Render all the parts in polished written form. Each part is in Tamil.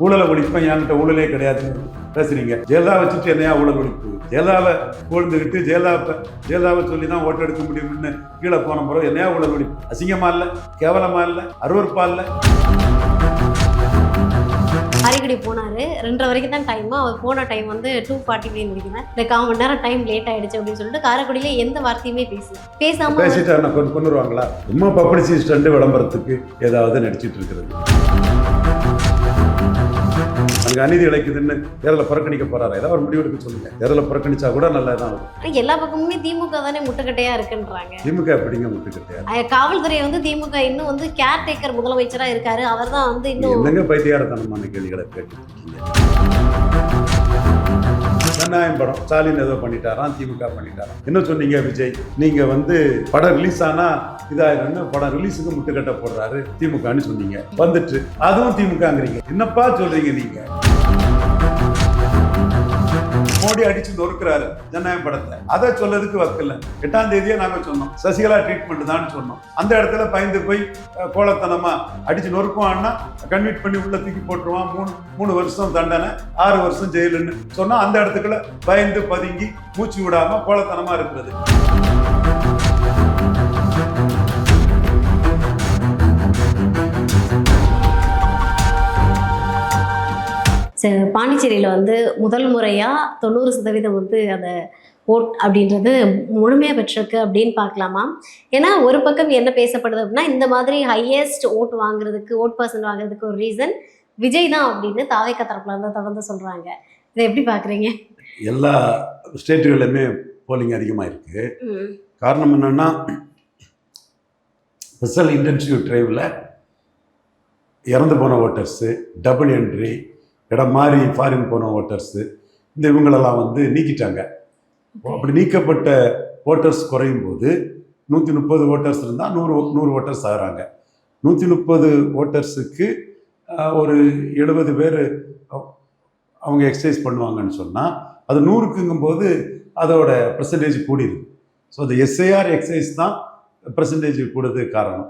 ஊழலை ஒழிப்பேன், என்கிட்ட ஊழலே கிடையாதுன்னு பேசுறீங்க. ஜெயலலிதா வச்சுட்டு என்னையா ஊழல் ஒழிப்பு? ஜெயலலிதாவை புகழ்ந்துக்கிட்டு ஜெயலலிதாவை சொல்லி தான் ஓட்டு எடுக்க முடியும்னு கீழே போன பிறகு என்னையா ஊழல் ஒழிப்பு? அசிங்கமா இல்லை? கேவலமா இல்லை? அருவருப்பா இல்லை? காரைக்குடி போனாரு, 2:30 வரைக்கும் தான் டைம். அவர் போன டைம் வந்து 2:45 முடிக்கிறேன். இந்த 1/4 மணி நேரம் டைம் லேட் ஆயிடுச்சு அப்படின்னு சொல்லிட்டு காரைக்குடியில எந்த வார்த்தையுமே பேசாம பேசிட்டு கொண்டுருவாங்களா? சும்மா பப்ளிசிட்டி ஸ்டண்ட் விளம்பரத்துக்கு ஏதாவது நடிச்சிட்டு இருக்கிறது. அங்கே அநீதி இழைக்குதுன்னு தேர்தலை புறக்கணிக்க போறாரு. ஏதாவது ஒரு முடிவெடுக்க சொல்லுங்க. தேர்தலை புறக்கணிச்சா கூட நல்லதான். எல்லா பக்கமுமே திமுக தானே முட்டுக்கட்டையா இருக்குன்றாங்க. திமுக எப்படிங்க முட்டுக்கட்டையா? காவல்துறை வந்து திமுக இன்னும் வந்து கேர் டேக்கர் முதலமைச்சரா இருக்காரு. அவர் தான் வந்து இன்னும் என்னங்க பைத்தியாரத்தனமான கேள்விகளை கேட்டுருக்கீங்க. ஜனநாயகம் படம் ஸ்டாலின் ஏதோ பண்ணிட்டாராம், திமுக பண்ணிட்டாராம். என்ன சொன்னீங்க விஜய்? நீங்க வந்து படம் ரிலீஸ் ஆனா இதாயிருன்னு படம் ரிலீஸுக்கு முட்டுக்கட்டை போடுறாரு திமுகன்னு சொன்னீங்க. வந்துட்டு அதுவும் திமுகங்கிறீங்க. என்னப்பா சொல்றீங்க நீங்க? மோடி அடிச்சு நொறுக்கிறாரு ஜனநாயக படத்தை. அதை சொல்றதுக்கு வக்கில்ல. 8ஆம் தேதியே நாங்க சொன்னோம் சசிகலா ட்ரீட்மெண்ட் தான் சொன்னோம். அந்த இடத்துல பயந்து போய் கோலத்தனமா அடிச்சு நொறுக்குவான்னா கன்வீட் பண்ணி உள்ள தூக்கி போட்டுருவான், 3 வருஷம் தண்டனை, 6 வருஷம் ஜெயிலுன்னு சொன்னா அந்த இடத்துக்குள்ள பயந்து பதுங்கி மூச்சு விடாம கோலத்தனமா இருக்கிறது. பாண்டிச்சேரியில் வந்து முதல் முறையாக 90% வந்து அந்த ஓட் அப்படின்றது முழுமையாக பெற்றிருக்கு அப்படின்னு பார்க்கலாமா? ஏன்னா ஒரு பக்கம் என்ன பேசப்படுது அப்படின்னா, இந்த மாதிரி ஹையஸ்ட் ஓட் வாங்குறதுக்கு, ஓட் பர்சன்ட் வாங்குறதுக்கு ஒரு ரீசன் விஜய் தான் அப்படின்னு தாவேக்கா தரப்புல இருந்து தொடர்ந்து சொல்கிறாங்க. இதை எப்படி பார்க்குறீங்க? எல்லா ஸ்டேட்டுகளிலுமே போலிங் அதிகமாக இருக்கு. காரணம் என்னன்னா, ஸ்பெஷல் இன்டென்சிவ் டிரைவில் இறந்து போன ஓட்டர்ஸு, டபுள் என்ட்ரி, இடம் மாறி ஃபாரின் போன ஓட்டர்ஸு, இந்த இவங்களெல்லாம் வந்து நீக்கிட்டாங்க. அப்படி நீக்கப்பட்ட ஓட்டர்ஸ் குறையும் போது 130 ஓட்டர்ஸ் இருந்தால் 100 ஓட்டர்ஸ் ஆகிறாங்க. 130 ஓட்டர்ஸுக்கு ஒரு 70 பேர் அவங்க எக்ஸசைஸ் பண்ணுவாங்கன்னு சொன்னால் அது 100க்குங்கும்போது அதோட பெர்சன்டேஜ் கூடிடுது. ஸோ அந்த எஸ்ஐஆர் எக்ஸசைஸ் தான் பெர்சன்டேஜ் கூடுறதுக்கு காரணம்.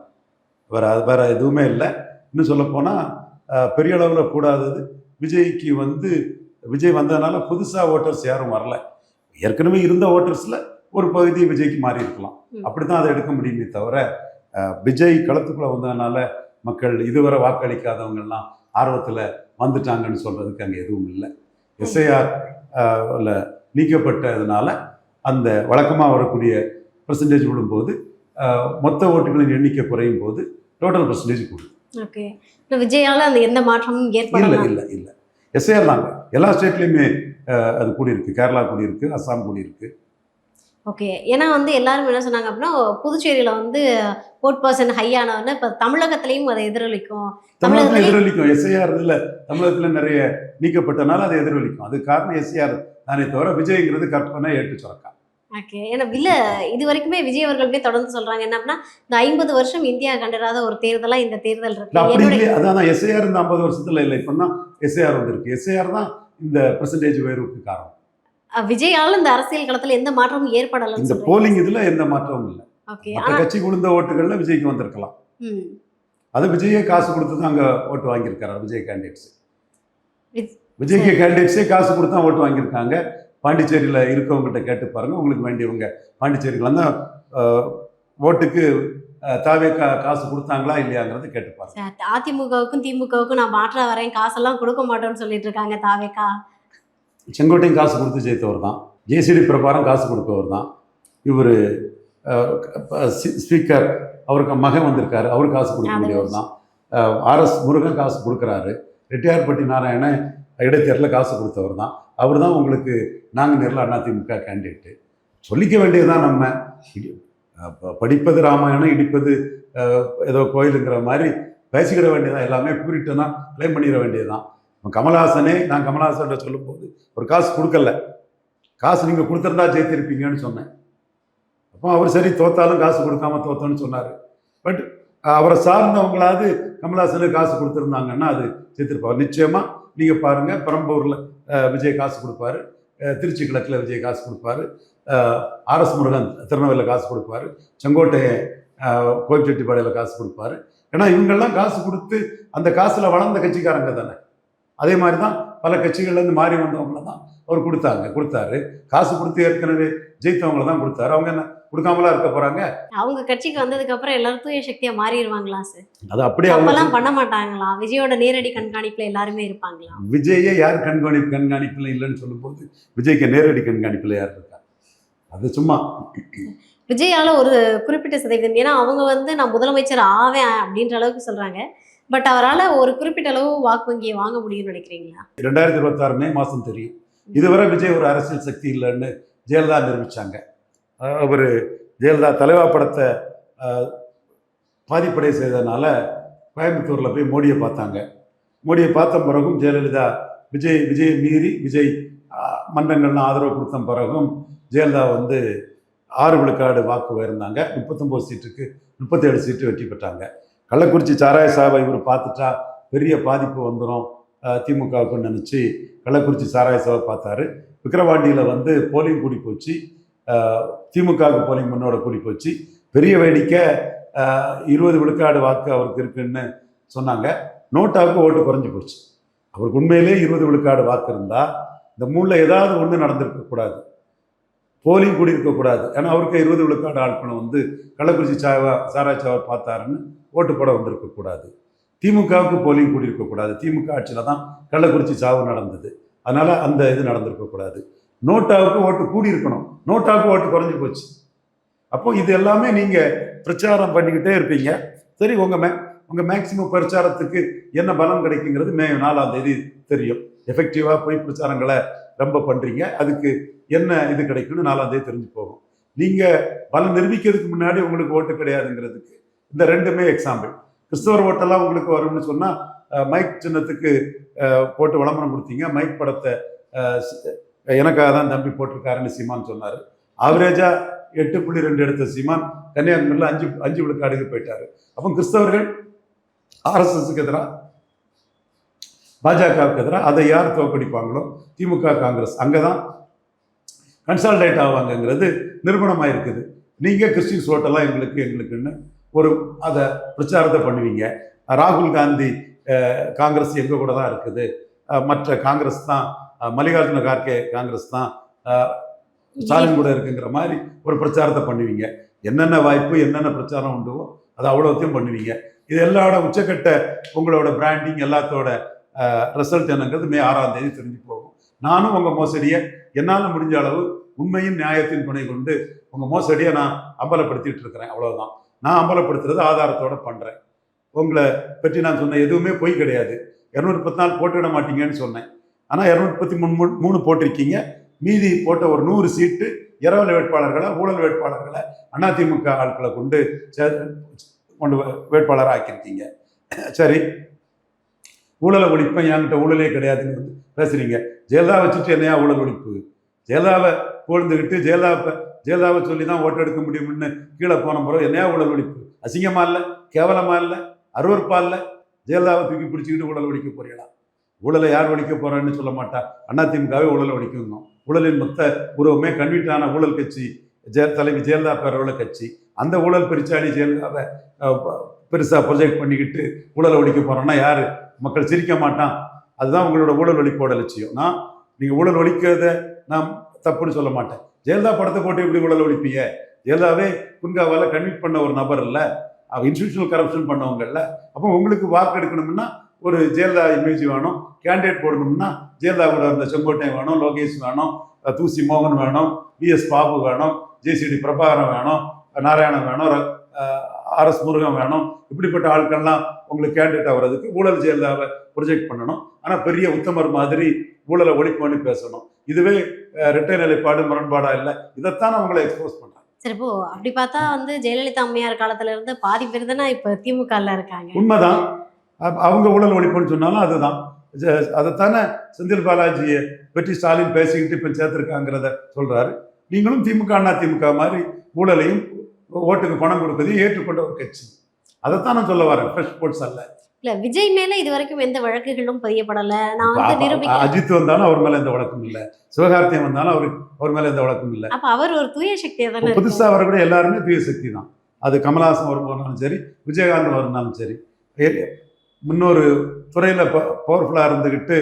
வேறு எதுவுமே இல்லை. இன்னும் சொல்லப்போனால் பெரிய அளவில் கூடாதது விஜய்க்கு வந்து விஜய் வந்ததுனால புதுசாக ஓட்டர்ஸ் யாரும் வரல. ஏற்கனவே இருந்த ஓட்டர்ஸில் ஒரு பகுதி விஜய்க்கு மாறி இருக்கலாம். அப்படி தான் அதை எடுக்க முடியுமே தவிர விஜய் களத்துக்குள்ளே வந்ததுனால மக்கள் இதுவரை வாக்களிக்காதவங்கெல்லாம் ஆர்வத்தில் வந்துட்டாங்கன்னு சொல்கிறதுக்கு அங்கே எதுவும் இல்லை. எஸ்ஐஆர் நீக்கப்பட்டதுனால அந்த வழக்கமாக வரக்கூடிய பெர்சன்டேஜ் விடும்போது மொத்த ஓட்டுகளின் எண்ணிக்கை குறையும் போது டோட்டல் பெர்சன்டேஜ் கூடும். ஓகே, விஜயால அந்த எந்த மாற்றமும் ஏற்படல. இல்லை எஸ்ஐஆர் தாங்க எல்லா ஸ்டேட்லேயுமே அது கூடியிருக்கு. கேரளா கூடியிருக்கு, அஸ்ஸாம் கூடியிருக்கு. ஓகே, ஏன்னா வந்து எல்லாரும் என்ன சொன்னாங்க அப்படின்னா, புதுச்சேரியில் வந்து ஓட் பர்சன்ட் ஹையானவன்னு இப்போ தமிழகத்திலையும் அதை எதிரொலிக்கும். எஸ்ஐஆர் இல்லை, தமிழகத்தில் நிறைய நீக்கப்பட்டனால அதை எதிரொலிக்கும். அது காரணம் எஸ்ஐஆர் தானே தவிர விஜய்ங்கிறது கற்பனை ஏற்று சுரக்கா. ஓகே, ஏன்னா இல்லை இது வரைக்குமே விஜய் அவர்களுமே தொடர்ந்து சொல்றாங்க என்ன அப்படின்னா, இந்த 50 வருஷம் இந்தியா கண்டிராத ஒரு தேர்தலாக இந்த தேர்தல் இருக்கு. அதான் எஸ்ஐஆர் இந்த 50 வருஷத்துல இல்லை, இப்போ தான் எஸ்ஐஆர் வந்திருக்கு. எஸ்ஐஆர் தான் இந்த பெர்சன்டேஜ் உயர்வுக்கு காரணம். விஜயால இந்த அரசியல் களத்தில் எந்த மாற்றமும் ஏற்படலை. இந்த போலிங் இதுல எந்த மாற்றமும் இல்லை. மற்ற கட்சி குழுந்த ஓட்டுகள்ல விஜய்க்கு வந்திருக்கலாம். அது விஜயே காசு கொடுத்து தான் அங்கே ஓட்டு வாங்கியிருக்காரு. விஜய் கேண்டிடேட்ஸ் விஜய்க்கு கேண்டிடேட்ஸே காசு கொடுத்து தான் ஓட்டு வாங்கியிருக்காங்க. பாண்டிச்சேரியில் இருக்கவங்ககிட்ட கேட்டு பாருங்க, உங்களுக்கு வேண்டியவங்க பாண்டிச்சேரியில் தான் ஓட்டுக்கு தாவேக்கா காசு கொடுத்தாங்களா இல்லையாங்கிறத கேட்டு பாருங்க. அதிமுகவுக்கும் திமுகவுக்கும் நான் மாற்றா வரேன், காசெல்லாம் கொடுக்க மாட்டேன்னு சொல்லிட்டு இருக்காங்க தாவேக்கா. செங்கோட்டையும் காசு கொடுத்து ஜெயித்தவர் தான். ஜேசிடி பிரபாரம் காசு கொடுத்தவர் தான். இவர் ஸ்பீக்கர் அவருக்கு மகன் வந்திருக்காரு, அவரு காசு கொடுக்கக்கூடியவர் தான். RS முருகன் காசு கொடுக்குறாரு. ரெட்டியார்பட்டி நாராயணன் இடைத்தேர்தலில் காசு கொடுத்தவர் தான். அவர் தான் உங்களுக்கு நாங்கள் நேரில் அதிமுக கேண்டிடேட்டு. சொல்லிக்க வேண்டியதுதான். நம்ம படிப்பது ராமாயணம், இடிப்பது ஏதோ கோயிலுங்கிற மாதிரி பேசிக்கிட வேண்டியதான். எல்லாமே பியூரிட்டனா கிளைம் பண்ணிட வேண்டியதுதான். கமல்ஹாசனே நான் கமல்ஹாசன் சொல்லும்போது ஒரு காசு கொடுக்கல, காசு நீங்கள் கொடுத்துருந்தா ஜெயித்திருப்பீங்கன்னு சொன்னேன். அப்போ அவர் சரி தோத்தாலும் காசு கொடுக்காம தோத்தோன்னு சொன்னார். பட் அவரை சார்ந்தவங்களாவது கமல்ஹாசனுக்கு காசு கொடுத்துருந்தாங்கன்னா அது ஜெயித்திருப்பார் நிச்சயமாக. நீங்கள் பாருங்கள், பெரம்பூரில் விஜய் காசு கொடுப்பாரு, திருச்சி கிழக்கில் விஜய் காசு கொடுப்பாரு, RS முருகன் திருநெல்வேலியில் காசு கொடுப்பாரு, செங்கோட்டையை கோயில்செட்டிப்பாளையில் காசு கொடுப்பாரு. ஏன்னா இவங்கெல்லாம் காசு கொடுத்து அந்த காசில் வளர்ந்த கட்சிக்காரங்க தானே. அதே மாதிரி தான் பல கட்சிகள்லேருந்து மாறி வந்தவங்கள தான் அவர் கொடுத்தாரு. காசு கொடுத்து ஏற்கனவே ஜெயித்தவங்களை தான் கொடுத்தாரு. அவங்க என்ன கொடுக்காமலாம் இருக்க போகிறாங்க? அவங்க கட்சிக்கு வந்ததுக்கு அப்புறம் எல்லாரும் தூய சக்தியா மாறிடுவாங்களா சார்? அது அப்படியே அவங்க அப்பெல்லாம் பண்ண மாட்டாங்களா? விஜயோட நேரடி கண்காணிப்புல எல்லாருமே இருப்பாங்களா? விஜயை யார் கண்காணிப்பில் இல்லைன்னு சொல்லும்போது விஜய்க்கு நேரடி கண்காணிப்பில் யார் இருக்கா? அது சும்மா விஜயால ஒரு குறிப்பிட்ட சதவீதம், ஏன்னா அவங்க வந்து நான் முதலமைச்சர் ஆவேன் அப்படின்ற அளவுக்கு சொல்றாங்க. பட் அவரால் ஒரு குறிப்பிட்ட அளவு வாக்கு வங்கியை வாங்க முடியும்னு நினைக்கிறீங்களா? 2026 மே மாதம் தெரியும். இதுவரை விஜய் ஒரு அரசியல் சக்தி இல்லைன்னு ஜெயலலிதா நிரூபித்தாங்க. அவர் ஜெயலலிதா தலைவா படத்தை பாதிப்படை செய்ததுனால கோயம்புத்தூரில் போய் மோடியை பார்த்தாங்க. மோடியை பார்த்த பிறகும் ஜெயலலிதா விஜயை மீறி விஜய் மன்றங்கள்லாம் ஆதரவு கொடுத்த பிறகும் ஜெயலலிதா வந்து 6 விழுக்காடு வாக்கு உயர்ந்தாங்க. 39 சீட்டுக்கு 37 சீட்டு வெற்றி பெற்றாங்க. கள்ளக்குறிச்சி சாராய சாவை இவர் பார்த்துட்டா பெரிய பாதிப்பு வந்துடும் திமுகவுக்குன்னு நினச்சி கள்ளக்குறிச்சி சாராய சாவை பார்த்தாரு. விக்கிரவாண்டியில் வந்து போலிங் கூடி போச்சு, திமுகவுக்கு போலிங் முன்னோட கூடி போச்சு. பெரிய வேடிக்கை 20 விழுக்காடு வாக்கு அவருக்கு இருக்குன்னு சொன்னாங்க. நோட்டாவுக்கு ஓட்டு குறைஞ்சி போச்சு. அவருக்கு உண்மையிலே 20 விழுக்காடு வாக்கு இருந்தால் இந்த மூணில் ஏதாவது ஒன்று நடந்திருக்கக்கூடாது, போலிங் கூடி இருக்கக்கூடாது. ஏன்னா அவருக்கு 20 விழுக்காடு ஆட்களும் வந்து கள்ளக்குறிச்சி சாராய சாவை பார்த்தாருன்னு ஓட்டு போட வந்திருக்கக்கூடாது. திமுகவுக்கு போலிங் கூடி இருக்கக்கூடாது. திமுக ஆட்சியில் தான் கள்ளக்குறிச்சி சாவு நடந்தது. அதனால் அந்த இது நடந்திருக்கக்கூடாது. நோட்டாவுக்கு ஓட்டு கூடி இருக்கணும், நோட்டாவுக்கு ஓட்டு குறைஞ்சி போச்சு. அப்போ இது எல்லாமே நீங்கள் பிரச்சாரம் பண்ணிக்கிட்டே இருப்பீங்க. சரி, உங்கள் மேக்சிமம் பிரச்சாரத்துக்கு என்ன பலன் கிடைக்குங்கிறது மே 4ஆம் தேதி தெரியும். எஃபெக்டிவாக போய் பிரச்சாரங்களை ரொம்ப பண்ணுறீங்க, அதுக்கு என்ன இது கிடைக்கும்னு 4ஆம் தேதி தெரிஞ்சு போகும். நீங்கள் பலன் நிரூபிக்கிறதுக்கு முன்னாடி உங்களுக்கு ஓட்டு கிடையாதுங்கிறதுக்கு இந்த ரெண்டுமே எக்ஸாம்பிள். கிறிஸ்தவர் ஓட்டெல்லாம் உங்களுக்கு வரும்னு சொன்னால் மைக் சின்னத்துக்கு போட்டு விளம்பரம் கொடுத்தீங்க. மைக் படத்தை எனக்காக தான் தம்பி போட்டிருக்காருன்னு சீமான் சொன்னார். ஆவரேஜாக 8.2 எடுத்த சீமான் கன்னியாகுமரியில் 5 விழுக்காடுக்கு போயிட்டாரு. அப்போ கிறிஸ்தவர்கள் ஆர்எஸ்எஸ்க்கு எதிராக, பாஜகவுக்கு எதிராக அதை யார் தோற்கடிப்பாங்களோ திமுக காங்கிரஸ் அங்கே தான் கன்சால்டேட் ஆவாங்கங்கிறது நிரூபணமாக இருக்குது. நீங்கள் கிறிஸ்டின்ஸ் ஓட்டெல்லாம் எங்களுக்குன்னு ஒரு அதை பிரச்சாரத்தை பண்ணுவீங்க. ராகுல் காந்தி காங்கிரஸ் எங்கள் கூட தான் இருக்குது, மற்ற காங்கிரஸ் தான், மல்லிகார்ஜுன கார்கே காங்கிரஸ் தான் ஸ்டாலின் கூட இருக்குங்கிற மாதிரி ஒரு பிரச்சாரத்தை பண்ணுவீங்க. என்னென்ன வாய்ப்பு என்னென்ன பிரச்சாரம் உண்டோ அதை அவ்வளோத்தையும் பண்ணுவீங்க. இது எல்லாரோட உச்சக்கட்ட உங்களோட பிராண்டிங் எல்லாத்தோட ரிசல்ட் என்னங்கிறது மே 6ஆம் தேதி தெரிஞ்சு போகும். நானும் உங்கள் மோசடியை என்னால் முடிஞ்ச அளவு உண்மையின் நியாயத்தின் துணை கொண்டு உங்கள் மோசடியை நான் அம்பலப்படுத்திட்டு இருக்கிறேன். அவ்வளோதான். நான் அம்பலப்படுத்துறது ஆதாரத்தோடு பண்ணுறேன். உங்களை பற்றி நான் சொன்ன எதுவுமே பொய் கிடையாது. 214 போட்டுவிட மாட்டீங்கன்னு சொன்னேன். ஆனால் 233 போட்டிருக்கீங்க. மீதி போட்ட ஒரு 100 சீட்டு இரவல் வேட்பாளர்களை, ஊழல் வேட்பாளர்களை, அதிமுக ஆட்களை கொண்டு வேட்பாளராக ஆக்கியிருக்கீங்க. சரி, ஊழலை ஒழிப்பேன், என்கிட்ட ஊழலே கிடையாதுன்னு வந்து பேசுறீங்க. ஜெயலலிதா வச்சுட்டு என்னையா ஊழல் ஒழிப்பு? ஜெயலலிதாவை புகழ்ந்துக்கிட்டு ஜெயலலிதாவை சொல்லி தான் ஓட்டு எடுக்க முடியும்னு கீழே போன பிறகு என்னையா ஊழல் ஒழிப்பு? அசிங்கமா இல்லை, கேவலமா இல்லை, அருவருப்பா இல்லை? ஜெயலலிதாவை தூக்கி பிடிச்சிக்கிட்டு ஊழல் ஒழிக்க போறீங்களா? ஊழலை யார் ஒழிக்க போறான்னு சொல்ல மாட்டா, அதிமுகவே ஊழலை ஒழிக்கணும். ஊழலின் மொத்த உருவமே கன்வீட்டான ஊழல் கட்சி தலைவி ஜெயலலிதா பேரோட கட்சி. அந்த ஊழல் பெருச்சாளி ஜெயலலிதாவை பெருசாக ப்ரொஜெக்ட் பண்ணிக்கிட்டு ஊழலை ஒழிக்க போறோம்னா யாரு? மக்கள் சிரிக்க மாட்டான். அதுதான் உங்களோட ஊழல் ஒழிப்போட லட்சியம். நீங்கள் ஊழல் ஒழிக்கிறத நான் தப்புன்னு சொல்ல மாட்டேன். ஜெயலலிதா படத்தை போட்டு எப்படி ஊழல் ஒழிப்பீங்க? ஜெயலலிதாவே குன்காவால் கன்விட் பண்ண ஒரு நபர் இல்லை, இன்ஸ்டிடியூஷனல் கரப்ஷன் பண்ணவங்க இல்லை. அப்போ உங்களுக்கு வாக்கு எடுக்கணும்னா ஒரு ஜெயலலிதா இமேஜ் வேணும். கேண்டிடேட் போடணும்னா ஜெயலலிதாவோட அந்த செங்கோட்டையன் வேணும், லோகேஷ் வேணும், தூசி மோகன் வேணும், விஎஸ் பாபு வேணும், ஜேசிடி பிரபாகரன் வேணும், நாராயணன் வேணும், ஆர்எஸ் முருகன் வேணும். இப்படிப்பட்ட ஆட்கள்லாம் உங்களுக்கு கேண்டிடேட் ஆகிறதுக்கு ஊழல் ஜெயலலிதாவை ப்ரொஜெக்ட் பண்ணணும். ஆனால் பெரிய உத்தமர் மாதிரி ஊழலை ஒழிப்புன்னு பேசணும். இதுவே இரட்டை நிலைப்பாடு, முரண்பாடா இல்லை. இதைத்தான் அவங்களை எக்ஸ்போஸ் பண்ணுறாங்க. சரி, இப்போ அப்படி பார்த்தா வந்து ஜெயலலிதா அம்மையார் காலத்துல இருந்து பாதி பேர் தானே இப்போ திமுகல இருக்காங்க. உண்மைதான். அவங்க ஊழல் ஒழிப்புன்னு சொன்னாலும் அதுதான். அதைத்தானே செந்தில் பாலாஜியை பற்றி ஸ்டாலின் பேசிக்கிட்டு இப்போ சேர்த்துருக்காங்கிறத சொல்றாரு. நீங்களும் திமுக அதிமுக மாதிரி ஊழலையும் ஓட்டுக்கு பணம் கொடுப்பதையும் ஏற்றுக்கொண்ட ஒரு கட்சி. அதைத்தான் நான் சொல்ல வரேன். ஃப்ரெஷ் ஸ்போர்ட்ஸ் அல்ல. இல்ல, விஜய் மேல இது வரைக்கும் எந்த வழக்குகளும் பதியப்படல. நான் வந்து நிரூபிக்க, அஜித் வந்தாலும் அவர் மேல எந்த வழக்கும் இல்லை, சிவகார்த்தியம் வந்தாலும் அவர் மேல எந்த வழக்கும் இல்லை. அப்ப அவர் ஒரு தூய சக்தியா தானே. புதுசா வரக்கூடிய எல்லாருமே தூய சக்தி தான். அது கமலஹாசன் வரும்போதுனாலும் சரி, விஜயகாந்த் வருனாலும் சரி, முன்னொரு துறையில் பவர்ஃபுல்லாக இருந்துக்கிட்டு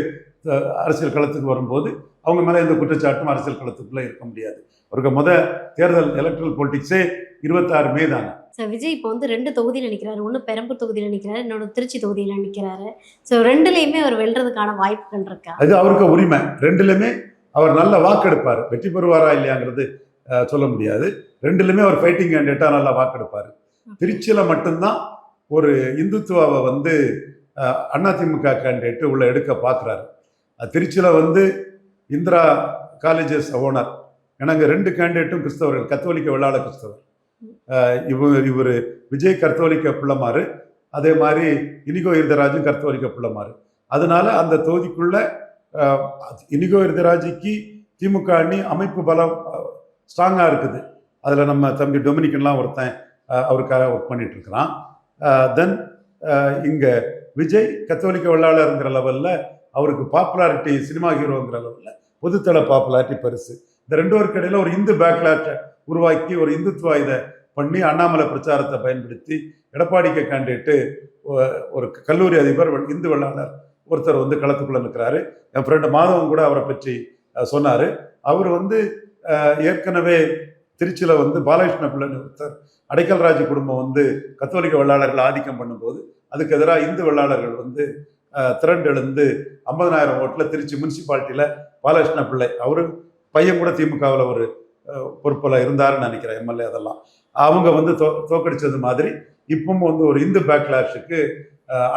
அரசியல் களத்துக்கு வரும்போது அவங்க மேலே எந்த குற்றச்சாட்டும் அரசியல் களத்துக்குள்ளே இருக்க முடியாது. அவருக்கு தேர்தல் எலக்ட்ரல் பொலிட்டிக்ஸே 26 மே தானே. சார் விஜய் இப்போ வந்து 2 தொகுதியில் நிற்கிறாரு. ஒன்று பெரம்பூர் தொகுதியில் நிற்கிறாரு, இன்னொன்று திருச்சி தொகுதியில் நிற்கிறாரு. ஸோ 2லையுமே அவர் வெல்றதுக்கான வாய்ப்புகள் இருக்கா? அது அவருக்கு உரிமை. 2லுமே அவர் நல்ல வாக்கெடுப்பார். வெற்றி பெறுவாரா இல்லையாங்கிறது சொல்ல முடியாது. 2லுமே அவர் ஃபைட்டிங் கேண்டிடேட்டாக நல்லா வாக்கெடுப்பார். திருச்சியில் மட்டும்தான் ஒரு இந்துத்துவாவை வந்து அதிமுக கேண்டிடேட்டு உள்ள எடுக்க பார்க்குறாரு. திருச்சியில் வந்து இந்திரா காலேஜஸ் ஓனர், எனக்கு 2 கேண்டிடேட்டும் கிறிஸ்தவர்கள், கத்தோலிக்க வெள்ளாள கிறிஸ்தவர். இவர் விஜய் கத்தோலிக்க பிள்ளைமாறு, அதே மாதிரி இனிகோ இருதராஜும் கத்தோலிக்க பிள்ளைமாறு. அதனால அந்த தொகுதிக்குள்ள இனிகோ இருதராஜுக்கு திமுக அணி அமைப்பு பலம் ஸ்ட்ராங்காக இருக்குது. அதில் நம்ம தம்பி டொமினிக்கன்லாம் ஒருத்தன் அவருக்காக ஒர்க் பண்ணிட்டு இருக்கிறான். தென் இங்கே விஜய் கத்தோலிக்க வெள்ளாளருங்கிற லெவலில் அவருக்கு பாப்புலாரிட்டி, சினிமா ஹீரோங்கிற லெவலில் பொதுத்தள பாப்புலாரிட்டி பெருசு. இந்த 2 பேருக்கு இடையில ஒரு இந்து பேக்லாட்டை உருவாக்கி ஒரு இந்துத்துவ இதை பண்ணி அண்ணாமலை பிரச்சாரத்தை பயன்படுத்தி எடப்பாடிக்கு கேண்டிடேட்டு ஒரு கல்லூரி அதிபர் இந்து வெள்ளாளர் ஒருத்தர் வந்து களத்துக்குள்ள நிற்கிறாரு. என் ஃப்ரெண்டு மாதவன் கூட அவரை பற்றி சொன்னார். அவர் வந்து ஏற்கனவே திருச்சியில் வந்து பாலகிருஷ்ண பிள்ளைன்னு ஒருத்தர், அடைக்கல் ராஜ் குடும்பம் வந்து கத்தோலிக்க வெள்ளாளர்கள் ஆதிக்கம் பண்ணும்போது அதுக்கு எதிராக இந்து வெள்ளாளர்கள் வந்து திரண்டெழுந்து 50,000 ஓட்டில் திருச்சி முனிசிபாலிட்டியில் பாலகிருஷ்ண பிள்ளை, அவரு பையன் கூட திமுகவில் ஒரு பொறுப்பில் இருந்தாருன்னு நினைக்கிறேன், எம்எல்ஏ. அதெல்லாம் அவங்க வந்து தோக்கடிச்சது மாதிரி இப்பவும் வந்து ஒரு இந்து பேக்லாஷுக்கு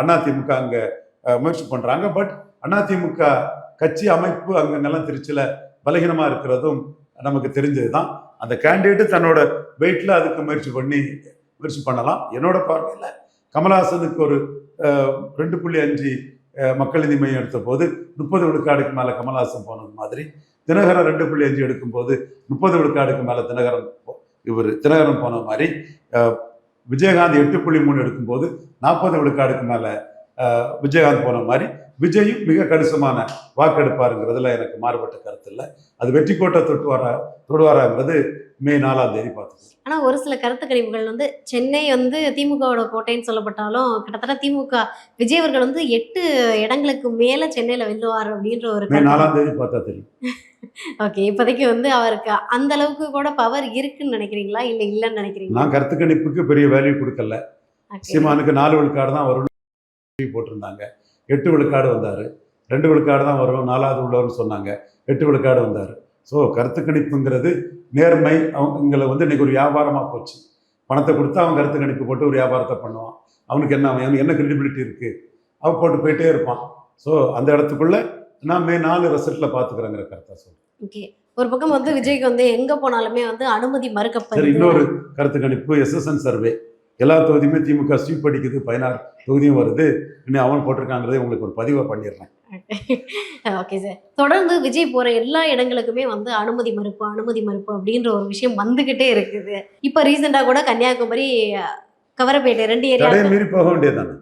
அதிமுக அங்கே முயற்சி பண்ணுறாங்க. பட் அதிமுக கட்சி அமைப்பு அங்கங்கெல்லாம் திருச்சியில் பலகீனமாக இருக்கிறதும் நமக்கு தெரிஞ்சது தான். அந்த கேண்டிடேட்டு தன்னோட வெயிட்டில் அதுக்கு முயற்சி பண்ணலாம். என்னோட பார்வையில் கமல்ஹாசனுக்கு ஒரு 2.5 மக்கள் நீதி மையம் எடுத்த போது 30 விழுக்காடுக்கு மேலே கமல்ஹாசன் போனது மாதிரி தினகரன் 2.5 எடுக்கும்போது 30 விழுக்காடுக்கு மேலே தினகரன் போன மாதிரி விஜயகாந்த் 8.3 எடுக்கும்போது 40 விழுக்காடுக்கு மேலே விஜயகாந்த் போன மாதிரி விஜயும் மிக கணிசமான வாக்கெடுப்பாருங்கிறதுல எனக்கு மாறுபட்ட கருத்து இல்லை. அது வெற்றி கோட்டை தொடுவாராங்கிறது மே 4ஆம் தேதி பார்த்துக்கணும். ஆனால் ஒரு சில கருத்து கணிப்புகள் வந்து சென்னை வந்து திமுகவோட கோட்டைன்னு சொல்லப்பட்டாலும் கிட்டத்தட்ட திமுக விஜய் அவர்கள் வந்து 8 இடங்களுக்கு மேலே சென்னையில் வெல்லுவார் அப்படின்ற ஒரு மே 4ஆம் தேதி பார்த்தா தெரியும். ஓகே, இப்போதைக்கு வந்து அவருக்கு அந்த அளவுக்கு கூட பவர் இருக்குன்னு நினைக்கிறீங்களா, இல்லை இல்லைன்னு நினைக்கிறீங்களா? நான் கருத்து கணிப்புக்கு பெரிய வேல்யூ கொடுக்கல. சீமானுக்கு 4 விழுக்காடு தான் வரும் போட்டிருந்தாங்க, 8 விழுக்காடு வந்தார். 2 விழுக்காடு தான் வரும், 4வது உள்ளவர்னு சொன்னாங்க, 8 விழுக்காடு வந்தார். ஸோ கருத்து கணிப்புங்கிறது நேர்மை. அவங்களை வந்து இன்னைக்கு ஒரு வியாபாரமாக போச்சு. பணத்தை கொடுத்து அவன் கருத்து கணிப்பு போட்டு ஒரு வியாபாரத்தை பண்ணுவான். அவனுக்கு என்ன கிரெடிபிலிட்டி இருக்குது, அவன் போட்டு போயிட்டே இருப்பான். ஸோ அந்த இடத்துக்குள்ள நான் மே 4 ரிசல்ட்டில் பார்த்துக்கிறேங்கிற கருத்தை சொல்கிறேன். ஓகே, ஒரு பக்கம் வந்து விஜய்க்கு வந்து எங்கே போனாலுமே வந்து அனுமதி மறுக்கப்படுது. இன்னொரு கருத்து கணிப்பு எஸ்எஸ்என் சர்வே, எல்லா தொகுதியுமே திமுக ஸ்வீப் அடிக்குது, 16 தொகுதியும் வருது, இன்னும் அவன் போட்டிருக்காங்கிறதே உங்களுக்கு ஒரு பதிவாக பண்ணிடுறேன். ஓகே சார், தொடர்ந்து விஜய் போகிற எல்லா இடங்களுக்குமே வந்து அனுமதி மறுப்பு அப்படின்ற ஒரு விஷயம் வந்துக்கிட்டே இருக்குது. இப்போ ரீசெண்டாக கூட கன்னியாகுமரி, கவரப்பேட்டை 2 ஏரியா தடை மீறி போக வேண்டியதானே.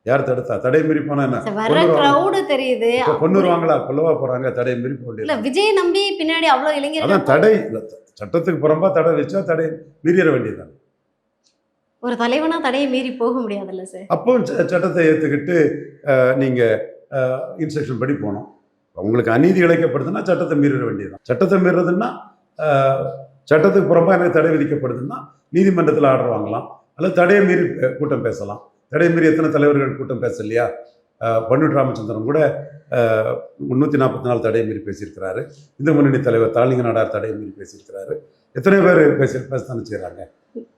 யார் தடுத்தா? தடை மீறி போனா என்ன? வர கிரவுடு தெரியுது. கொன்னுருவாங்களா, கொல்லவா போறாங்க? தடை மீறி போக வேண்டியது இல்ல, விஜய் நம்பி பின்னாடி அவ்வளோ இளைஞர்கள் தடை சட்டத்துக்கு புறம்பா தடை வச்சா தடை மீறிட வேண்டியதானே. ஒரு தலைவனா தடையை மீறி போக முடியாதுல்ல சார். அப்போ சட்டத்தை ஏற்றுக்கிட்டு நீங்கள் இன்ஸ்ட்ரக்ஷன் படி போகணும். உங்களுக்கு அநீதி இழைக்கப்படுதுன்னா சட்டத்தை மீறிட வேண்டியதுதான். சட்டத்தை மீறுறதுன்னா சட்டத்துக்கு புறம்பா எனக்கு தடை விதிக்கப்படுதுன்னா நீதிமன்றத்தில் ஆர்டர் வாங்கலாம், அல்லது தடையை மீறி கூட்டம் பேசலாம். தடையை மீறி எத்தனை தலைவர்கள் கூட்டம் பேசலையா? பன்னூர் ராமச்சந்திரன் கூட 344 தடையை மீறி பேசியிருக்கிறாரு. இந்து முன்னணி தலைவர் தாளிங்க நாடார் தடையை மீறி பேசியிருக்கிறாரு. எத்தனை பேர் பேசத்தானே செய்கிறாங்க.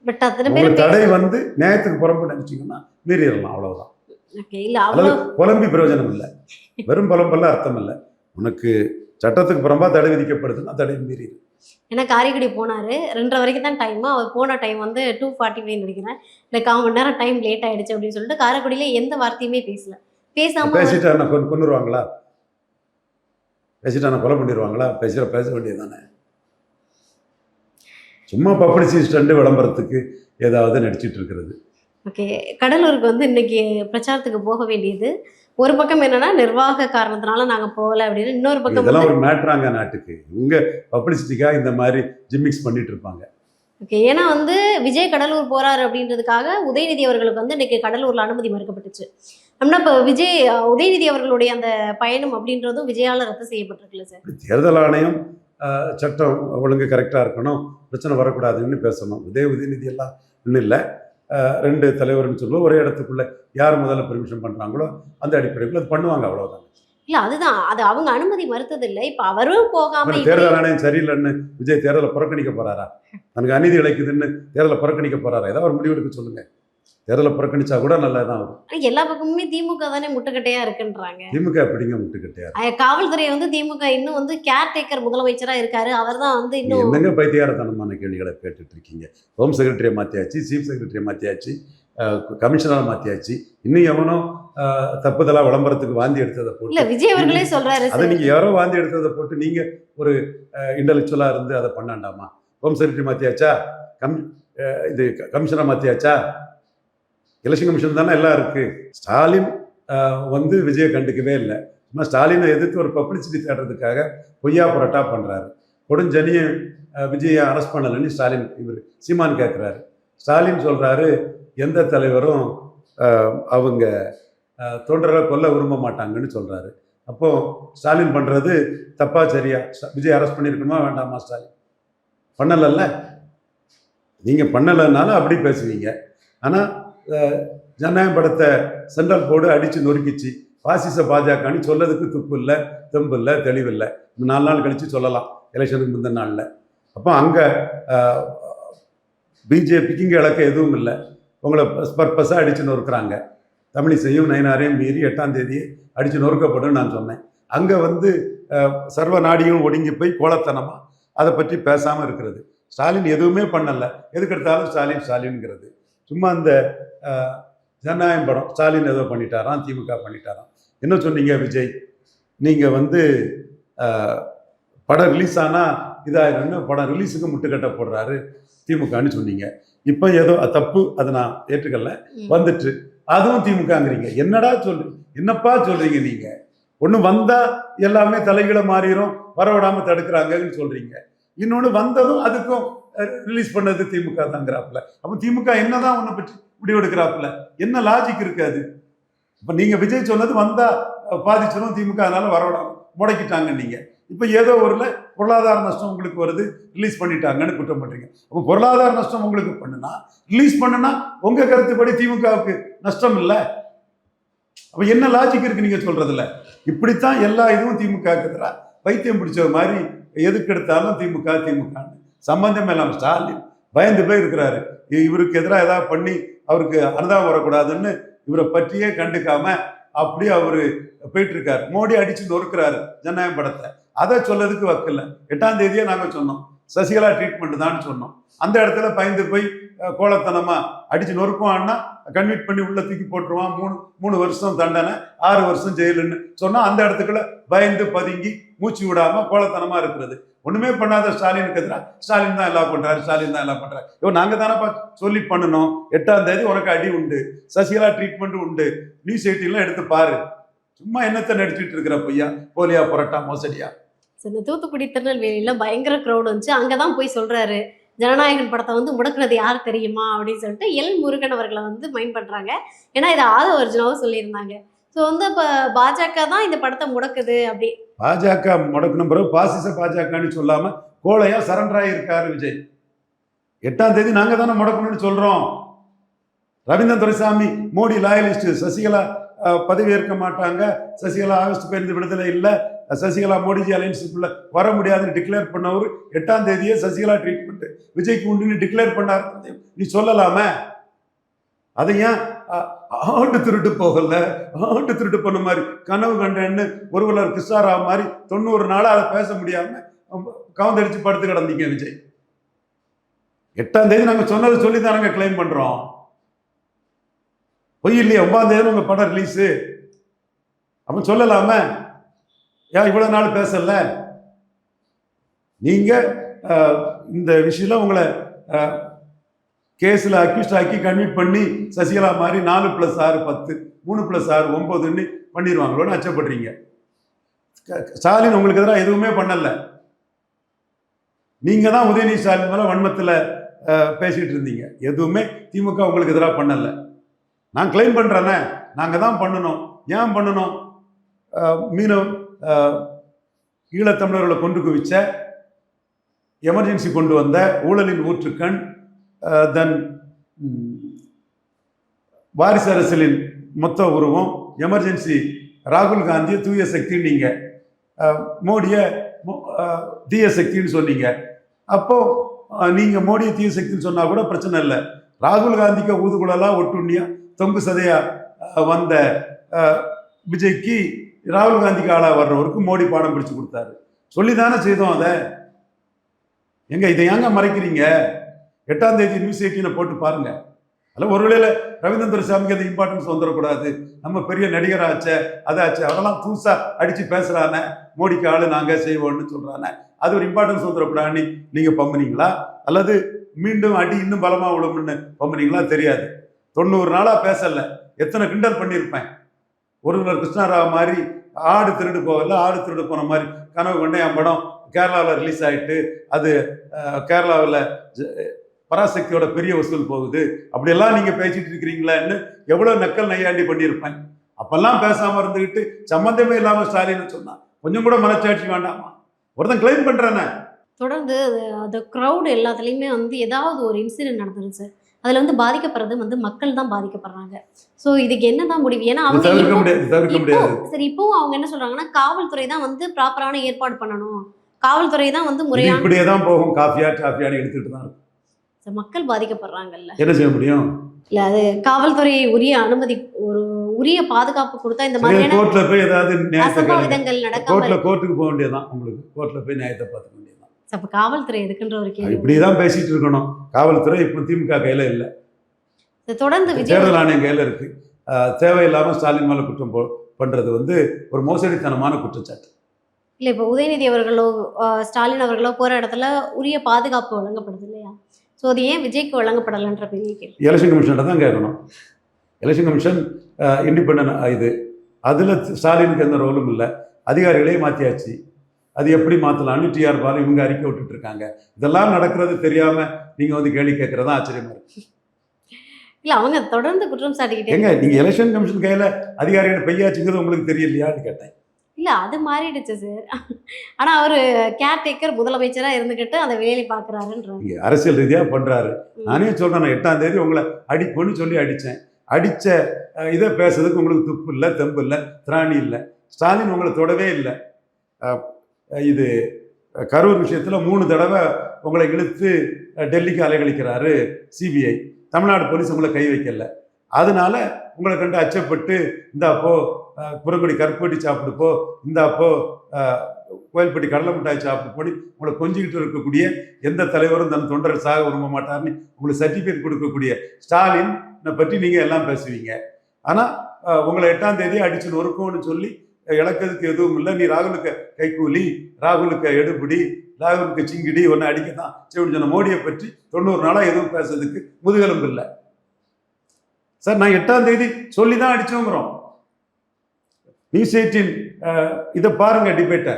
பட் அத்தனை பேர் தடை வந்து நியாயத்துக்கு புறம்பு நினைச்சிங்கன்னா மீறிடலாம், அவ்வளவுதான். அவ்வளவு புலம்பி பிரயோஜனம் இல்லை, வெறும் புலம்பல்ல அர்த்தம் இல்லை. உனக்கு சட்டத்துக்கு புறம்பா தடை விதிக்கப்படுதுன்னா தடை மீறி. ஏன்னா காரைக்குடி போனாரு, 2:30 வரைக்கும் தான் டைம். அவர் போன டைம் வந்து 2:45 நினைக்கிறேன். இல்லை 1/4 மணி நேரம் டைம் லேட் ஆயிடுச்சு அப்படின்னு சொல்லிட்டு காரைக்குடியில எந்த வார்த்தையுமே பேசாம பேசிட்டா கொன்னுருவாங்களா? பேசிட்டா கொலை பண்ணிடுவாங்களா? பேச வேண்டியது தானே. சும்மா பப்ளிசிட்டி ஸ்டண்ட் விளம்பரத்துக்கு ஏதாவது நடிச்சிட்டு இருக்கிறது. ஓகே, கடலூருக்கு வந்து இன்னைக்கு பிரச்சாரத்துக்கு போக வேண்டியது. ஒரு பக்கம் என்னன்னா நிர்வாக காரணத்தினால நாங்க போகல அப்படின்னு, இன்னொரு பக்கம் இதெல்லாம் ஒரு மேட்ராங்க நாட்டுக்கு. இவங்க பப்ளிசிட்டிக்காக இந்த மாதிரி ஜிம்மிக்ஸ் பண்ணிட்டு இருப்பாங்க. ஓகே. ஏன்னா வந்து விஜய் கடலூர் போறாரு அப்படின்றதுக்காக உதயநிதி அவர்களுக்கு வந்து இன்னைக்கு கடலூர்ல அனுமதி மறுக்கப்பட்டுச்சு. அப்படின்னா இப்போ விஜய் உதயநிதி அவர்களுடைய அந்த பயணம் அப்படின்றதும் விஜயால ரத்து செய்யப்பட்டிருக்குல்ல சார்? தேர்தல் ஆணையம் சட்டம் ஒழுங்கு கரெக்டாக இருக்கணும், பிரச்சனை வரக்கூடாதுன்னு பேசணும். உதயநிதி எல்லாம் இன்னும் இல்லை. 2 தலைவர்னு சொல்லுவோம், ஒரே இடத்துக்குள்ள யார் முதல்ல பெர்மிஷன் பண்ணுறாங்களோ அந்த அடிப்படையில் அது பண்ணுவாங்க, அவ்வளோதான். இல்ல அதுதான். அது அவங்க அனுமதி மறுத்தது இல்ல. இப்ப அவரும் போகாம தேர்தல் ஆணையம் சரியில்லைன்னு விஜய் தேர்தலை புறக்கணிக்க போறாரா? தனக்கு அநீதி இழைக்குதுன்னு தேர்தலை புறக்கணிக்க போறாரா? ஏதாவது ஒரு முடிவெடுக்க சொல்லுங்க. தேர்தலை புறக்கணிச்சா கூட நல்லதான் வரும். எல்லா பக்கமுமே திமுக தானே முட்டுக்கட்டையா இருக்குன்றாங்க. திமுக எப்படிங்க முட்டுக்கட்டையா? காவல்துறை வந்து திமுக இன்னும் வந்து கேர் டேக்கர் முதலமைச்சரா இருக்காரு. அவர் தான் வந்து இன்னும் என்னங்க பைத்தியாரத்தனமான கேள்விகளை கேட்டுட்டு இருக்கீங்க? ஹோம் செக்ரட்டரியை மாத்தியாச்சு, சீஃப் செக்ரட்டரியை மாத்தியாச்சு, கமிஷனரை மாத்தியாச்சு. இன்னும் எவனோ தப்புதலா விளம்பரத்துக்கு வாந்தி எடுத்ததை போட்டு இல்ல விஜய் அவர்களே சொல்றாரு. அதை நீங்க யாரோ வாந்தி எடுத்ததை போட்டு நீங்க ஒரு இன்டலெக்சுவலா இருந்து அதை பண்ணாண்டாமா? Home secretary மாத்தியாச்சா? இது கமிஷனரை மாத்தியாச்சா? எலெக்ஷன் கமிஷன் தானே எல்லாம் இருக்கு. ஸ்டாலின் வந்து விஜயை கண்டுக்கவே இல்லை. சும்மா ஸ்டாலினை எதிர்த்து ஒரு பப்ளிசிட்டி தேடுறதுக்காக பொய்யா புரட்டா பண்றாரு. கொடுஞ்சனியை விஜயை அரெஸ்ட் பண்ணலன்னு ஸ்டாலின் இவர் சீமான் கேட்குறாரு. ஸ்டாலின் சொல்றாரு எந்த தலைவரும் அவங்க தொண்டரை கொல்ல விரும்ப மாட்டாங்கன்னு சொல்றாரு. அப்போ ஸ்டாலின் பண்றது தப்பா சரியா? விஜய் அரெஸ்ட் பண்ணியிருக்கணுமா வேண்டாமா? ஸ்டாலின் பண்ணலல்ல. நீங்க பண்ணலைன்னாலும் அப்படி பேசுவீங்க. ஆனா ஜனநாயகம் படத்தை சென்ட்ரல் போர்டு அடிச்சு நொறுக்கிச்சு. பாசிச பாஜகன்னு சொல்லதுக்கு துப்பு இல்லை, தெம்பு இல்லை, தெளிவில்லை. 4 நாள் கழிச்சு சொல்லலாம், எலெக்ஷனுக்கு முந்தின நாளில். அப்போ அங்கே பிஜேபிக்கு இங்கே இலக்க எதுவும் இல்லை. உங்களை பர்பஸாக அடித்து நொறுக்குறாங்க. தமிழிசையும் நயனாரையும் மீறி 8ஆம் தேதி அடித்து நொறுக்கப்படும் நான் சொன்னேன். அங்கே வந்து சர்வ நாடியும் ஒடுங்கி போய் கோலத்தனமாக அதை பற்றி பேசாமல் இருக்கிறது. ஸ்டாலின் எதுவுமே பண்ணலை, எதுக்கெடுத்தாலும் ஸ்டாலின் ஸ்டாலின்ங்கிறது. சும்மா இந்த ஜனநாயகம் படம் ஸ்டாலின் ஏதோ பண்ணிட்டாராம், திமுக பண்ணிட்டாராம். என்ன சொன்னீங்க விஜய்? நீங்கள் வந்து படம் ரிலீஸ் ஆனால் இதாயிருன்னு படம் ரிலீஸுக்கு முட்டுக்கட்டை போடுறாரு திமுகன்னு சொன்னீங்க. இப்போ ஏதோ தப்பு, அதை நான் ஏற்றுக்கல, வந்துட்டு அதுவும் திமுகங்கிறீங்க. என்னடா என்னப்பா சொல்றீங்க நீங்க? ஒன்று வந்தா எல்லாமே தலைகளை மாறிடும், வரவிடாம தடுக்கிறாங்கன்னு சொல்றீங்க. இன்னொன்று வந்ததும் அதுக்கும் ரிலீஸ் பண்ணது திமுக தாங்கிறாப்புல. அப்போ திமுக என்னதான் உன்னை பற்றி முடிவெடுக்கிறாப்புல? என்ன லாஜிக் இருக்காது? இப்போ நீங்க விஜய் சொன்னது வந்தா பாதிச்சிடும் திமுக, அதனால வரவிடாம முடக்கிட்டாங்க நீங்க. இப்போ ஏதோ ஒருல பொருளாதார நஷ்டம் உங்களுக்கு வருது, ரிலீஸ் பண்ணிட்டாங்கன்னு குற்றம் பண்றீங்க. அப்போ பொருளாதார நஷ்டம் உங்களுக்கு பண்ணுனா, ரிலீஸ் பண்ணுனா உங்க கருத்துப்படி திமுகவுக்கு நஷ்டம் இல்லை. அப்ப என்ன லாஜிக் இருக்கு நீங்க சொல்றதுல? இப்படித்தான் எல்லா இதுவும் திமுக எதிராக பைத்தியம் பிடிச்ச மாதிரி எதுக்கு எடுத்தாலும் திமுக திமுக சம்பந்தம் இல்லாம ஸ்டாலின் பயந்து போய் இருக்கிறாரு. இவருக்கு எதிராக ஏதாவது பண்ணி அவருக்கு அனுதாபம் வரக்கூடாதுன்னு இவரை பற்றியே கண்டுக்காம அப்படியே அவரு போயிட்டு இருக்காரு. மோடி அடிச்சு நொறுக்கிறாரு ஜனநாயகம் படத்தை. அதை சொல்லதுக்கு வக்கில்ல. 8ஆம் தேதியே நாங்க சொன்னோம் சசிகலா ட்ரீட்மெண்ட் தான் சொன்னோம். அந்த இடத்துல பயந்து போய் கோலத்தனமா அடிச்சு நொறுக்குவான்னா கன்விட் பண்ணி உள்ள தூக்கி போட்டுருவான், 3 வருஷம் தண்டனை, 6 வருஷம் ஜெயிலுன்னு சொன்னா அந்த இடத்துக்குள்ள பயந்து பதுங்கி மூச்சு விடாம கோலத்தனமா இருக்கிறது. ஒண்ணுமே பண்ணாத ஸ்டாலினுக்கு எதிராக ஸ்டாலின் தான் எல்லாம் பண்றாரு, ஸ்டாலின் தான் எல்லாம் பண்றாரு. இவன் நாங்க தானப்பா சொல்லி பண்ணணும். 8ஆம் தேதி உனக்கு அடி உண்டு, சசிகலா ட்ரீட்மெண்ட் உண்டு, நியூஸ் 18 எடுத்து பாரு. சும்மா என்னத்தை நடிச்சுட்டு இருக்கிற பொய்யா, போலியா, புரட்டா, மோசடியா? இந்த தூத்துக்குடி திருநெல்வேலியில பயங்கர க்ரௌட் வந்துச்சு. அங்கதான் போய் சொல்றாரு ஜனநாயகன் படத்தை வந்து முடக்குனது யார் தெரியுமா அப்படின்னு சொல்லிட்டு எல் முருகன் அவர்களை வந்து மைண்ட் பண்றாங்க. ஏன்னா இதை ஆதவ அர்ஜுனாவும் சொல்லியிருந்தாங்க. ஸோ வந்து இப்போ பாஜக தான் இந்த படத்தை முடக்குது. அப்படி பாஜக முடக்கணும் பிறகு பாசிச பாஜகன்னு சொல்லாம கோலையா சரண்டராகி இருக்காரு விஜய். 8ஆம் தேதி நாங்க தானே முடக்கணும்னு சொல்றோம். ரவீந்திரன் துரைசாமி மோடி லாயலிஸ்ட், சசிகலா பதவி ஏற்க மாட்டாங்க, சசிகலா ஆகஸ்ட் 15 விடுதலை இல்லை, சசிகலா மோடிஜி அலையன்ஸுக்குள்ள வர முடியாதுன்னு டிக்ளேர் பண்ணவர் 8ஆம் தேதியே சசிகலா ட்ரீட்மெண்ட் விஜய்க்கு உண்டுன்னு டிக்ளேர் பண்ணார். நீ சொல்லலாமே? அதை ஏன் ஆண்டு திருட்டு போகல, ஆண்டு திருட்டு பண்ண மாதிரி கனவு கண்டேன்னு ஒருவலர் கிருஷ்ணாராவ் மாதிரி 90 நாளா அதை பேச முடியாம கவுந்தடிச்சு படுத்து கிடந்தீங்க விஜய். 8ஆம் தேதி நாங்க சொன்னதை சொல்லி தான் நாங்க கிளைம் பண்றோம். பொய் இல்லையா? 9ஆம் தேதி உங்க படம் ரிலீஸு. அப்ப சொல்லலாம? ஏன் இவ்வளவு நாள் பேசல? நீங்க இந்த விஷயம் உங்களை கேஸில் அக்யூஸ்ட் ஆக்கி கன்விட் பண்ணி சசிகலா மாதிரி 4+6 10, 3+6 9ன்னு பண்ணிடுவாங்களோன்னு அச்சப்படுறீங்க. ஸ்டாலின் உங்களுக்கு எதிராக எதுவுமே பண்ணல. நீங்க தான் உதயநிதி ஸ்டாலின் மேல வன்மத்தில் பேசிகிட்டு இருந்தீங்க. எதுவுமே திமுக உங்களுக்கு எதிராக பண்ணலை. நான் கிளைம் பண்ணுறேனே, நாங்கள் தான் பண்ணணும். ஏன் பண்ணணும்? மீனவ ஈழத்தமிழர்களை கொண்டு குவிச்ச, எமர்ஜென்சி கொண்டு வந்த, ஊழலின் ஊற்றுக்கண், தென் வாரிசு அரசியலின் மொத்த உருவம், எமர்ஜென்சி ராகுல் காந்தியை தூய சக்தி, நீங்கள் மோடியை தீய சக்தின்னு சொன்னீங்க. அப்போ நீங்கள் மோடியை தீய சக்தின்னு சொன்னால் கூட பிரச்சனை இல்லை. ராகுல் காந்திக்கு ஊதுகுழலாம் ஒட்டுண்ணியா தொங்கு சதையா வந்த விஜய்க்கு ராகுல் காந்திக்கு ஆளாக வர்றவருக்கு மோடி பாடம் பிடிச்சு கொடுத்தாரு. சொல்லி தானே செய்தோம். அதை எங்க இதை ஏங்க மறைக்கிறீங்க? 8ஆம் தேதி நியூஸ் 18 போட்டு பாருங்க. அதில் ஒருவேளை ரவீந்திர சாமிக்கு அந்த இம்பார்ட்டன்ஸ் வந்துடக்கூடாது, நம்ம பெரிய நடிகராச்சே அதாச்சே அதெல்லாம் தூசா அடிச்சு பேசுறானே, மோடிக்கு ஆளு நாங்க செய்வோம்னு சொல்றானே, அது ஒரு இம்பார்ட்டன்ஸ் வந்துடக்கூடாதுன்னு நீங்க பம்புனீங்களா? அல்லது மீண்டும் அடி இன்னும் பலமா விழும்னு பம்புனீங்களா? தெரியாது. 90 நாளா பேசல, எத்தனை கிண்டல் பண்ணியிருப்பேன். ஒருவர் கிருஷ்ணராவ் மாதிரி ஆடு திருடு போகல, ஆடு திருடு போன மாதிரி கனவு கொண்டே என் படம் கேரளாவில் ரிலீஸ் ஆகிட்டு, அது கேரளாவில் பராசக்தியோட பெரிய வசூல் போகுது, அப்படியெல்லாம் நீங்கள் பேசிட்டு இருக்கிறீங்களான்னு எவ்வளோ நக்கல் நையாண்டி பண்ணியிருப்பேன். அப்பெல்லாம் பேசாமல் இருந்துக்கிட்டு சம்மந்தமே இல்லாமல் ஸ்டாலின் சொன்னா கொஞ்சம் கூட மனச்சாட்சி வேண்டாமா? ஒருத்தன் கிளைம் பண்ணுறானே. தொடர்ந்து அந்த க்ரௌடு எல்லாத்துலேயுமே வந்து ஏதாவது ஒரு இன்சிடென்ட் நடந்துருச்சு. அதில் வந்து பாதிக்கப்படுறது வந்து மக்கள் தான் பாதிக்கப்படுறாங்க. ஸோ இதுக்கு என்னதான் முடிவு? ஏன்னா அவங்க தவிர்க்க முடியாது. சரி, இப்போவும் அவங்க என்ன சொல்றாங்கன்னா, காவல்துறை தான் வந்து ப்ராப்பரான ஏற்பாடு பண்ணணும், காவல்துறை தான் வந்து முறையான, இப்படியே தான் போகும். காஃபியான்னு எடுத்துட்டு தான் இருக்கும். மக்கள் பாதிக்கப்படுறாங்கல்ல, என்ன செய்ய முடியும்? இல்ல அது காவல்துறை உரிய அனுமதி, ஒரு உரிய பாதுகாப்பு கொடுத்தா இந்த மாதிரியான கோர்ட்ல போய் ஏதாவது அசம்பாவிதங்கள் நடக்காம கோர்ட்டுக்கு போக வேண்டியதுதான். உங்களுக்கு கோர்ட்ல போய் நியாயத்தை பார்த்துக்க வேண்டியதுதான். அப்ப காவல்துறை எதுக்குன்ற ஒரு கேள்வி. இப்படிதான் பேசிட்டு இருக்கணும். காவல்துறை இப்போ திமுக கையில இல்ல, தொடர்ந்து தேர்தல் ஆணையம் கையில இருக்கு. தேவையில்லாம ஸ்டாலின் மேல குற்றம் பண்றது வந்து ஒரு மோசடித்தனமான குற்றச்சாட்டு. இல்ல இப்போ உதயநிதி அவர்களோ ஸ்டாலின் அவர்களோ போற இடத்துல உரிய பாதுகாப்பு வழங்கப்படுது இல்லையா? ஸோ அது ஏன் விஜய்க்கு வழங்கப்படலைன்ற பெரிய கேள்வி. எலெக்ஷன் கமிஷன்கிட்ட தான் கேட்கணும். எலெக்ஷன் கமிஷன் இண்டிபெண்ட் இது. அதில் ஸ்டாலினுக்கு எந்த ரோலும் இல்லை. அதிகாரிகளே மாற்றியாச்சு. அது எப்படி மாற்றலான்னு டிஆர் பாலு இவங்க அறிக்கை விட்டுட்டு இருக்காங்க. இதெல்லாம் நடக்கிறது தெரியாம நீங்க வந்து கேள்வி கேட்கறதா ஆச்சரியமா இருக்கு. இல்ல அவங்க தொடர்ந்து குற்றம் சாட்டிக்கிட்டே எங்க நீங்க எலெக்ஷன் கமிஷன் கையில அதிகாரிகள் பெய்யாச்சுங்கிறது உங்களுக்கு தெரியலையான்னு கேட்டேன். இல்ல அது மாறிடுச்சு சார். ஆனா அவரு கேர்டேக்கர் முதலமைச்சரா இருந்துகிட்டு அதை வேலை பார்க்கறாருன்றாங்க. அரசியல் ரீதியா பண்றாரு. நானே சொல்றேன், 8ஆம் தேதி உங்களை அடிப்பொன்னு சொல்லி அடிச்சேன். அடிச்ச இதை பேசுறதுக்கு உங்களுக்கு துப்பு இல்லை, தெம்பு இல்லை, திராணி இல்லை. ஸ்டாலின் உங்களை தொடவே இல்லை. இது கரூர் விஷயத்தில் 3 தடவை உங்களை இழுத்து டெல்லிக்கு அலைகழிக்கிறாரு சிபிஐ. தமிழ்நாடு போலீஸ் உங்களை கை வைக்கல. அதனால உங்களை கண்டு அச்சப்பட்டு இந்தாப்போ புறங்குடி கருப்பட்டி சாப்பிடு போ, இந்தாப்போ கோயில்பட்டி கடலை மிட்டாய் சாப்பிட்டு போடி உங்களை கொஞ்சிக்கிட்டு இருக்கக்கூடிய எந்த தலைவரும் தன் தொண்டரை சாக விரும்ப மாட்டார்னு உங்களுக்கு சர்டிஃபிகேட் கொடுக்கக்கூடிய ஸ்டாலினை பற்றி நீங்கள் எல்லாம் பேசுவீங்க. ஆனால் உங்களை 8ஆம் தேதி அடிச்சு நொறுக்கும்னு சொல்லி இழக்கிறதுக்கு எதுவும் இல்லை. நீ ராகுலுக்கு கைக்கூலி, ராகுலுக்கு எடுபிடி, ராகுலுக்கு சிங்கிடி ஒன்று அடிக்கத்தான் செய்யணும் சொன்ன மோடியை பற்றி 90 நாளாக எதுவும் பேசுறதுக்கு முதுகெலும்பு இல்லை சார். நான் 8ஆம் தேதி சொல்லி தான் அடிச்சோங்கிறோம். நியூஸ் 18 இதை பாருங்க டிபேட்டை.